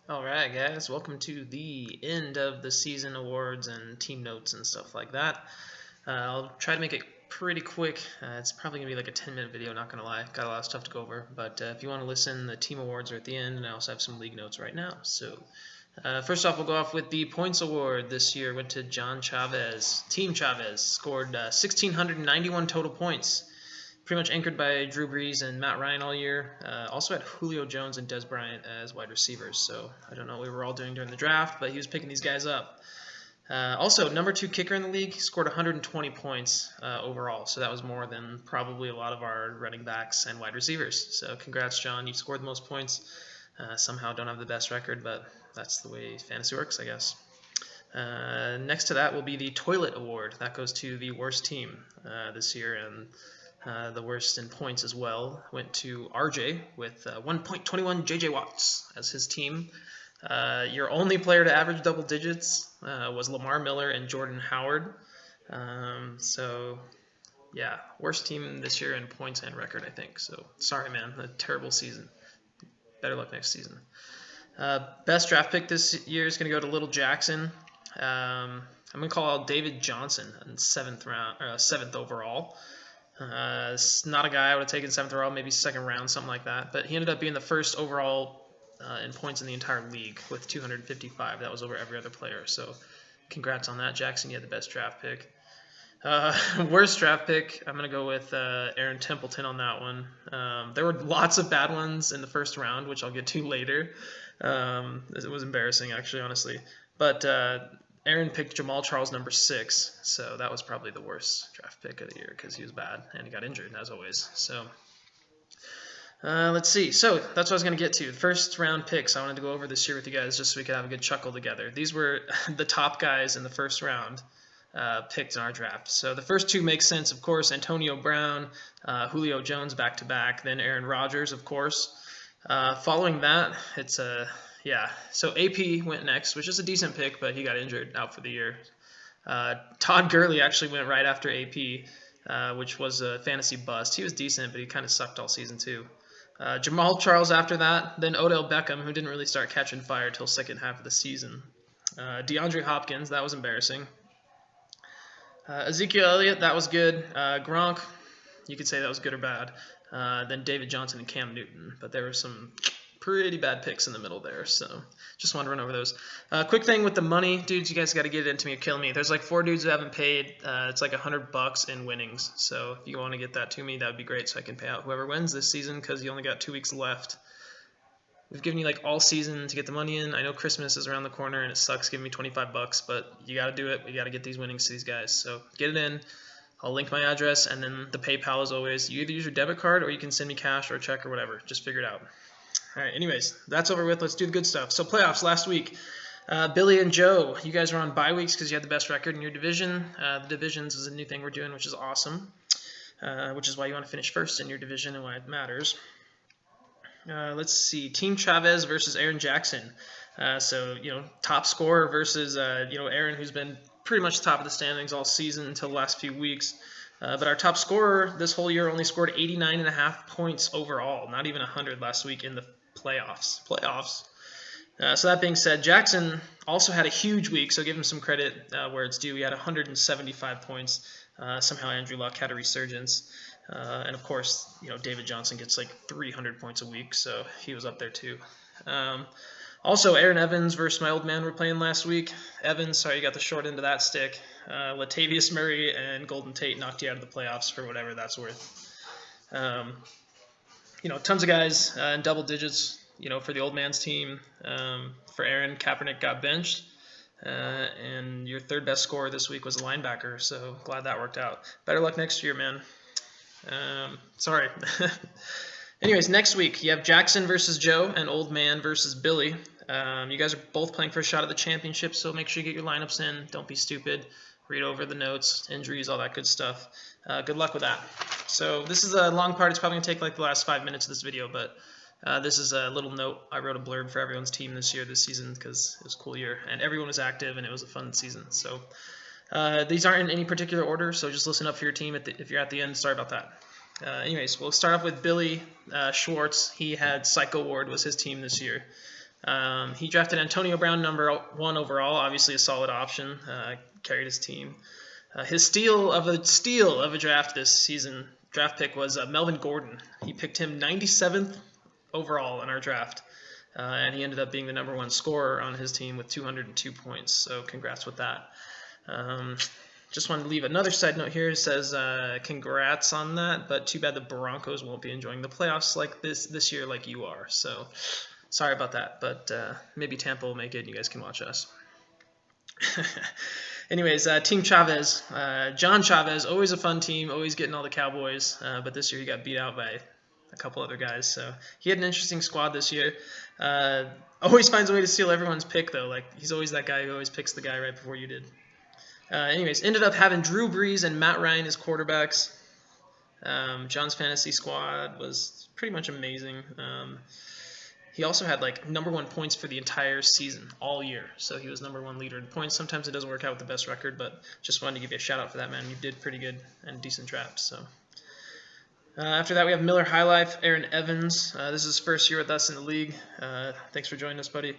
Alright guys, welcome to the end of the season awards and team notes and stuff like that. I'll try to make it pretty quick. It's probably going to be like a 10-minute video, not going to lie. Got a lot of stuff to go over, but if you want to listen, the team awards are at the end, and I also have some league notes right now. So first off, we'll go off with the points award this year. Went to John Chavez. Team Chavez scored 1,691 total points. Pretty much anchored by Drew Brees and Matt Ryan all year. Also had Julio Jones and Dez Bryant as wide receivers. So I don't know what we were all doing during the draft, but he was picking these guys up. Also, number 2 kicker in the league, scored 120 points overall. So that was more than probably a lot of our running backs and wide receivers. So congrats, John. You scored the most points. Somehow don't have the best record, but that's the way fantasy works, I guess. Next to that will be the Toilet Award. That goes to the worst team this year, and the worst in points as well went to RJ with 1.21 JJ Watts as his team. Your only player to average double digits was Lamar Miller and Jordan Howard. So, yeah, worst team this year in points and record, I think. So, sorry, man. A terrible season. Better luck next season. Best draft pick this year is going to go to Little Jackson. I'm going to call out David Johnson in 7th overall. Not a guy I would have taken 7th overall, maybe 2nd round, something like that. But he ended up being the first overall in points in the entire league with 255. That was over every other player. So congrats on that, Jackson. You had the best draft pick. Worst draft pick, I'm going to go with Aaron Templeton on that one. There were lots of bad ones in the first round, which I'll get to later. It was embarrassing, actually, honestly. But Aaron picked Jamal Charles number 6, so that was probably the worst draft pick of the year because he was bad and he got injured, as always. So let's see. So that's what I was going to get to. The first round picks I wanted to go over this year with you guys just so we could have a good chuckle together. These were the top guys in the first round picked in our draft. So the first 2 make sense, of course. Antonio Brown, Julio Jones back-to-back, then Aaron Rodgers, of course. Following that, it's yeah, so AP went next, which is a decent pick, but he got injured, out for the year. Todd Gurley actually went right after AP, which was a fantasy bust. He was decent, but he kind of sucked all season too. Jamal Charles after that, then Odell Beckham, who didn't really start catching fire till second half of the season. DeAndre Hopkins, that was embarrassing. Ezekiel Elliott, that was good. Gronk, you could say that was good or bad. Then David Johnson and Cam Newton, but there were some pretty bad picks in the middle there, so just want to run over those. Quick thing with the money, dudes, you guys got to get it into me or kill me. There's like 4 dudes who haven't paid. It's like $100 in winnings, so if you want to get that to me, that would be great, so I can pay out whoever wins this season because you only got 2 weeks left. We've given you like all season to get the money in. I know Christmas is around the corner and it sucks giving me $25, but you got to do it. We got to get these winnings to these guys, so get it in. I'll link my address, and then the PayPal as always. You either use your debit card or you can send me cash or a check or whatever. Just figure it out. All right, anyways, that's over with. Let's do the good stuff. So playoffs last week. Billy and Joe, you guys are on bye weeks because you had the best record in your division. The divisions is a new thing we're doing, which is awesome, which is why you want to finish first in your division and why it matters. Let's see. Team Chavez versus Aaron Jackson. So, top scorer versus, Aaron, who's been pretty much top of the standings all season until the last few weeks. But our top scorer this whole year only scored 89.5 points overall, not even 100 last week in the playoffs. So that being said, Jackson also had a huge week, so give him some credit where it's due. He had 175 points. Somehow Andrew Luck had a resurgence. And of course, David Johnson gets like 300 points a week, so he was up there too. Also, Aaron Evans versus my old man were playing last week. Evans, sorry, you got the short end of that stick. Latavius Murray and Golden Tate knocked you out of the playoffs for whatever that's worth. Tons of guys in double digits, for the old man's team. For Aaron, Kaepernick got benched. And your third best scorer this week was a linebacker, so glad that worked out. Better luck next year, man. Sorry. Anyways, next week, you have Jackson versus Joe and Old Man versus Billy. You guys are both playing for a shot at the championship, so make sure you get your lineups in. Don't be stupid. Read over the notes, injuries, all that good stuff. Good luck with that. So this is a long part. It's probably going to take like the last 5 minutes of this video, but this is a little note. I wrote a blurb for everyone's team this season, because it was a cool year, and everyone was active, and it was a fun season. So these aren't in any particular order, so just listen up for your team if you're at the end. Sorry about that. Anyways, we'll start off with Billy Schwartz. He had Psycho Ward was his team this year. He drafted Antonio Brown #1 overall, obviously a solid option. Carried his team. His steal of a draft this season, draft pick, was Melvin Gordon. He picked him 97th overall in our draft, and he ended up being the #1 scorer on his team with 202 points. So congrats with that. Just wanted to leave another side note here. It says congrats on that, but too bad the Broncos won't be enjoying the playoffs like this year like you are. So sorry about that, but maybe Tampa will make it and you guys can watch us. Anyways, Team Chavez. John Chavez, always a fun team, always getting all the Cowboys, but this year he got beat out by a couple other guys. So he had an interesting squad this year. Always finds a way to steal everyone's pick, though. Like, he's always that guy who always picks the guy right before you did. Anyways, ended up having Drew Brees and Matt Ryan as quarterbacks. John's fantasy squad was pretty much amazing. He also had like #1 points for the entire season, all year. So he was #1 leader in points. Sometimes it doesn't work out with the best record, but just wanted to give you a shout out for that, man. You did pretty good and decent drafts. So after that, we have Miller High Life, Aaron Evans. This is his first year with us in the league. Thanks for joining us, buddy.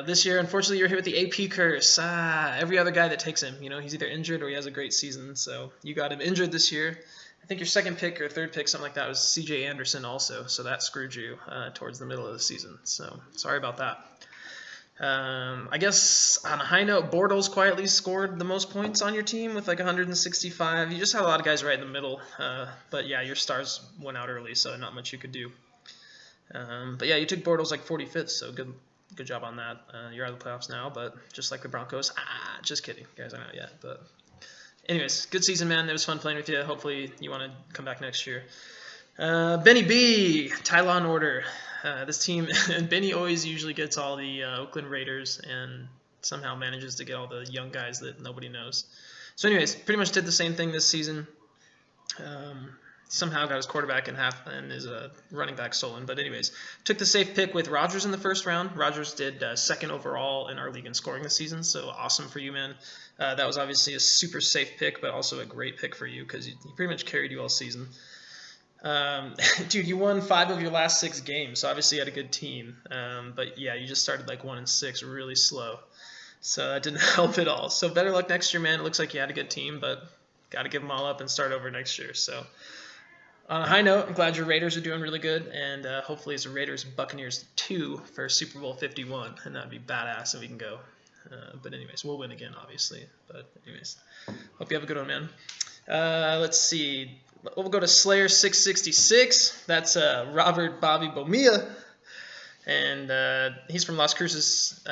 This year, unfortunately, you're hit with the AP curse. Every other guy that takes him, he's either injured or he has a great season. So you got him injured this year. I think your second pick or third pick, something like that, was C.J. Anderson also. So that screwed you towards the middle of the season. So sorry about that. I guess on a high note, Bortles quietly scored the most points on your team with like 165. You just had a lot of guys right in the middle. But yeah, your stars went out early, so not much you could do. But yeah, you took Bortles like 45th, so good job on that. You're out of the playoffs now, but just like the Broncos. Just kidding. You guys aren't out yet. But anyways, good season, man. It was fun playing with you. Hopefully you want to come back next year. Benny B, Ty Law and Order. This team, Benny always usually gets all the Oakland Raiders and somehow manages to get all the young guys that nobody knows. So anyways, pretty much did the same thing this season. Somehow got his quarterback in half and his running back stolen. But anyways, took the safe pick with Rodgers in the first round. Rodgers did second overall in our league in scoring this season, so awesome for you, man. That was obviously a super safe pick, but also a great pick for you because he pretty much carried you all season. Dude, you won 5 of your last 6 games, so obviously you had a good team. But yeah, you just started like 1-6 really slow. So that didn't help at all. So better luck next year, man. It looks like you had a good team, but got to give them all up and start over next year. So on a high note, I'm glad your Raiders are doing really good, and hopefully it's Raiders-Buccaneers 2 for Super Bowl 51, and that'd be badass if we can go. But anyways, we'll win again, obviously. But anyways, hope you have a good one, man. Let's see. We'll go to Slayer 666. That's Robert Bobby Bomilla, and he's from Las Cruces.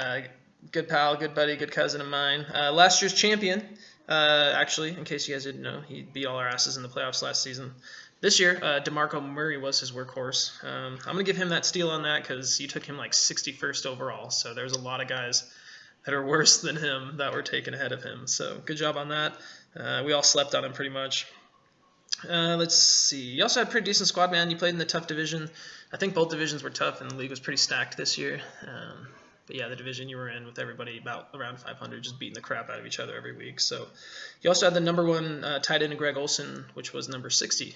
Good pal, good buddy, good cousin of mine. Last year's champion, actually, in case you guys didn't know. He beat all our asses in the playoffs last season. This year, DeMarco Murray was his workhorse. I'm going to give him that steal on that because you took him like 61st overall. So there's a lot of guys that are worse than him that were taken ahead of him. So good job on that. We all slept on him pretty much. Let's see. You also had a pretty decent squad, man. You played in the tough division. I think both divisions were tough, and the league was pretty stacked this year. But yeah, the division you were in with everybody about around 500, just beating the crap out of each other every week. So you also had the #1 tight end, Greg Olsen, which was number 60.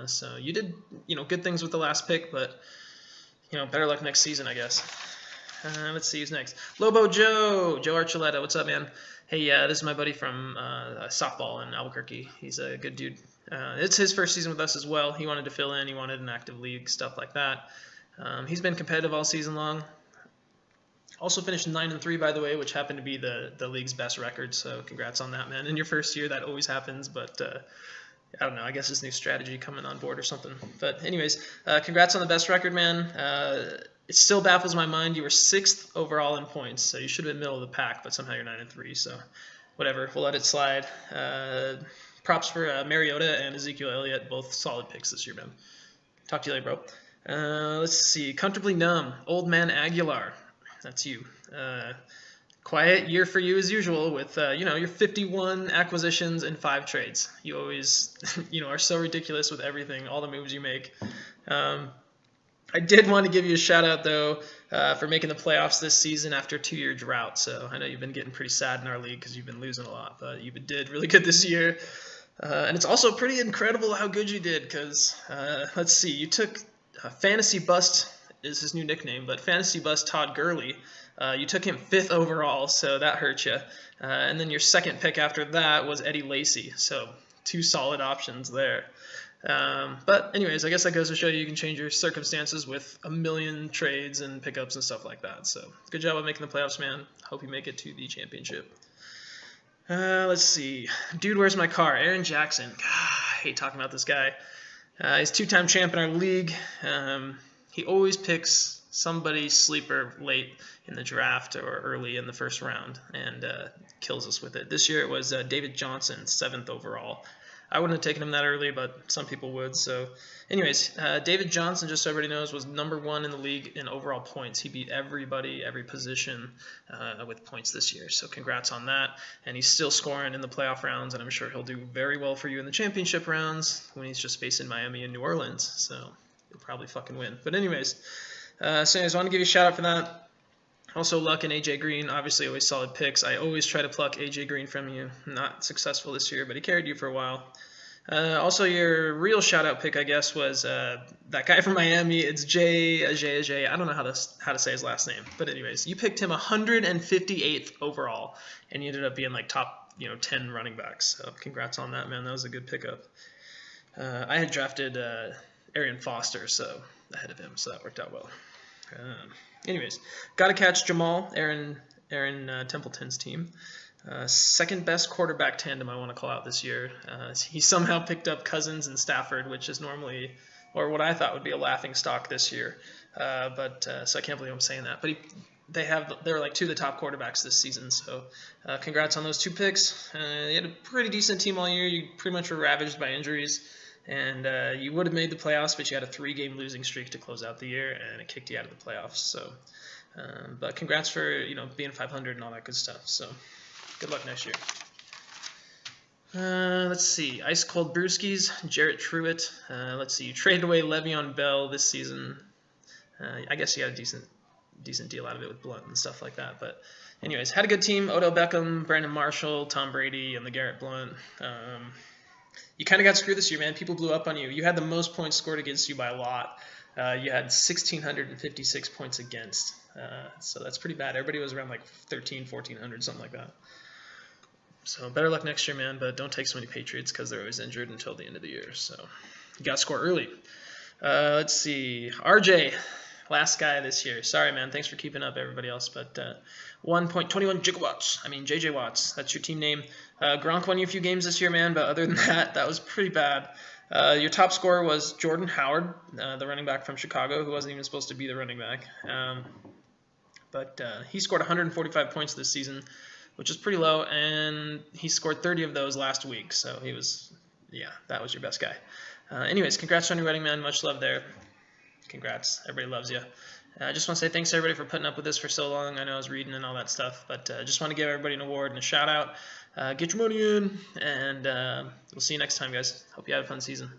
So you did, good things with the last pick, but better luck next season, I guess. Let's see who's next. Lobo Joe Archuleta. What's up, man? Hey, this is my buddy from softball in Albuquerque. He's a good dude. It's his first season with us as well. He wanted to fill in. He wanted an active league, stuff like that. He's been competitive all season long. Also finished 9-3, by the way, which happened to be the league's best record. So congrats on that, man. In your first year, that always happens, but I don't know. I guess it's new strategy coming on board or something. But anyways, congrats on the best record, man. It still baffles my mind. You were 6th overall in points, so you should have been middle of the pack, but somehow you're 9-3. So whatever, we'll let it slide. Props for Mariota and Ezekiel Elliott, both solid picks this year, man. Talk to you later, bro. Let's see. Comfortably Numb, Old Man Aguilar. That's you. Quiet year for you as usual with, your 51 acquisitions and 5 trades. You always, are so ridiculous with everything, all the moves you make. I did want to give you a shout out, though, for making the playoffs this season after a 2-year drought. So I know you've been getting pretty sad in our league because you've been losing a lot, but you did really good this year. And it's also pretty incredible how good you did because, let's see, you took a fantasy bust is his new nickname, but Fantasy Bus Todd Gurley. You took him 5th overall, so that hurt you. And then your second pick after that was Eddie Lacy, so 2 solid options there. But anyways, I guess that goes to show you can change your circumstances with a million trades and pickups and stuff like that. So good job on making the playoffs, man. Hope you make it to the championship. Let's see. Dude, where's my car? Aaron Jackson. God, I hate talking about this guy. He's 2-time champ in our league. He always picks somebody sleeper late in the draft or early in the first round and kills us with it. This year it was David Johnson, 7th overall. I wouldn't have taken him that early, but some people would. So anyways, David Johnson, just so everybody knows, was #1 in the league in overall points. He beat everybody, every position with points this year. So congrats on that. And he's still scoring in the playoff rounds, and I'm sure he'll do very well for you in the championship rounds when he's just facing Miami and New Orleans. So he'll probably fucking win. But anyways, I want to give you a shout out for that. Also, Luck and AJ Green, obviously always solid picks. I always try to pluck AJ Green from you. Not successful this year, but he carried you for a while. Also, your real shout-out pick, I guess, was that guy from Miami. It's Jay. I don't know how to say his last name. But anyways, you picked him 158th overall, and you ended up being like top 10 running backs. So congrats on that, man. That was a good pickup. I had drafted Arian Foster ahead of him, so that worked out well. Anyways, got to catch Jamal, Aaron Templeton's team. Second best quarterback tandem I want to call out this year. He somehow picked up Cousins and Stafford, which is normally, or what I thought would be a laughing stock this year. So I can't believe I'm saying that. But they were like 2 of the top quarterbacks this season. So congrats on those 2 picks. You had a pretty decent team all year. You pretty much were ravaged by injuries. And you would have made the playoffs, but you had a 3-game losing streak to close out the year, and it kicked you out of the playoffs. So, but congrats for being 500 and all that good stuff. So, good luck next year. Let's see, Ice Cold Brewskis, Jarrett Truitt. Let's see, you traded away Le'Veon Bell this season. I guess you got a decent deal out of it with Blunt and stuff like that. But anyways, had a good team: Odell Beckham, Brandon Marshall, Tom Brady, and the Garrett Blunt. You kind of got screwed this year, man. People blew up on you. You had the most points scored against you by a lot. You had 1,656 points against. So that's pretty bad. Everybody was around like 1,400, something like that. So better luck next year, man. But don't take so many Patriots because they're always injured until the end of the year. So you got to score early. Let's see. RJ, last guy this year. Sorry, man. Thanks for keeping up, everybody else. But 1.21 gigawatts. I mean, JJ Watts. That's your team name. Gronk won you a few games this year, man. But other than that, that was pretty bad. Your top scorer was Jordan Howard, the running back from Chicago, who wasn't even supposed to be the running back. But he scored 145 points this season, which is pretty low, and he scored 30 of those last week. So he was, that was your best guy. Anyways, congrats on your wedding, man. Much love there. Congrats. Everybody loves you. I just want to say thanks to everybody for putting up with this for so long. I know I was reading and all that stuff, but I just want to give everybody an award and a shout out. Get your money in, and we'll see you next time, guys. Hope you had a fun season.